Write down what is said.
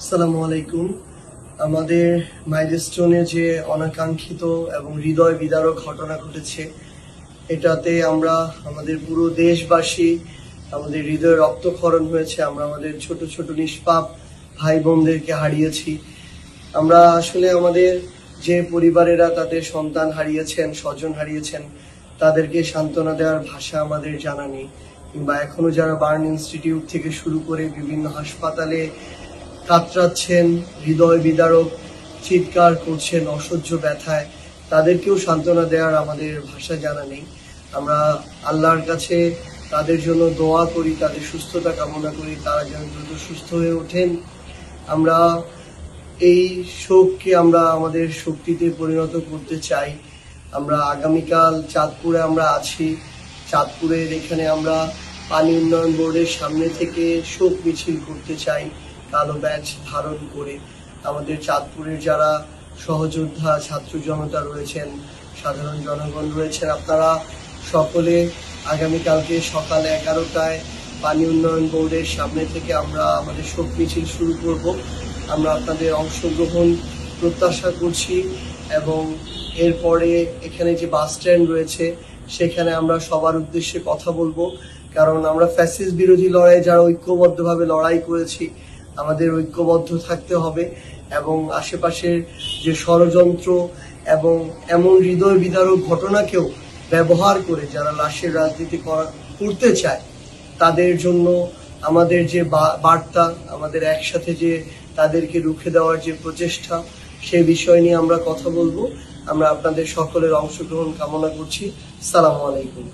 আসসালামু আলাইকুম। আমাদের মাইলস্টোনে যে অনাকাঙ্ক্ষিত এবং হৃদয় বিদারক ঘটনা ঘটেছে, এটাতে আমরা আমাদের পুরো দেশবাসী, আমাদের হৃদয়ে রক্তক্ষরণ হয়েছে। আমরা আমাদের ছোট ছোট নিষ্পাপ ভাই বোনদেরকে হারিয়েছি। আমরা আসলে আমাদের যে পরিবারেরা তাদের সন্তান হারিয়েছেন, স্বজন হারিয়েছেন, তাদেরকে সান্ত্বনা দেওয়ার ভাষা আমাদের জানা নেই। কিংবা এখনো যারা বার্ন ইনস্টিটিউট থেকে শুরু করে বিভিন্ন হাসপাতালে কাতরাচ্ছেন, হৃদয় বিদারক চিৎকার করছেন অসহ্য ব্যথায়, তাদেরকেও সান্ত্বনা দেওয়ার আমাদের ভাষা জানা নেই। আমরা আল্লাহর কাছে তাদের জন্য দোয়া করি, তাদের সুস্থতা কামনা করি, তারা যেন দ্রুত সুস্থ হয়ে ওঠেন। আমরা এই শোককে আমরা আমাদের শক্তিতে পরিণত করতে চাই। আমরা আগামীকাল চাঁদপুরে আমরা আছি। চাঁদপুরের এখানে আমরা পানি উন্নয়ন বোর্ডের সামনে থেকে শোক মিছিল করতে চাই কালো ব্যাজ ধারণ করে। আমাদের চাঁদপুরের যারা সহযোদ্ধা ছাত্র জনতা রয়েছেন, সাধারণ জনগণ রয়েছেন, আপনারা সকলে আগামীকালকে সকাল 11টায় পানি উন্নয়ন বোর্ডের সামনে থেকে আমরা আমাদের শোক মিছিল শুরু করব। আমরা আপনাদের অংশগ্রহণ প্রত্যাশা করছি এবং এরপরে এখানে যে বাস স্ট্যান্ড রয়েছে সেখানে আমরা সবার উদ্দেশ্যে কথা বলবো। কারণ আমরা ফ্যাসিস্ট বিরোধী লড়াই যারা ঐক্যবদ্ধভাবে লড়াই করেছি, আমাদের ঐক্যবদ্ধ থাকতে হবে এবং আশেপাশের যে ষড়যন্ত্র এবং এমন হৃদয় বিদারক ঘটনাকেও ব্যবহার করে যারা লাশের রাজনীতি করতে চায়, তাদের জন্য আমাদের যে বার্তা, আমাদের একসাথে যে তাদেরকে রুখে দেওয়ার যে প্রচেষ্টা, সে বিষয় নিয়ে আমরা কথা বলবো। আমরা আপনাদের সকলের অংশগ্রহণ কামনা করছি। আসসালামু আলাইকুম।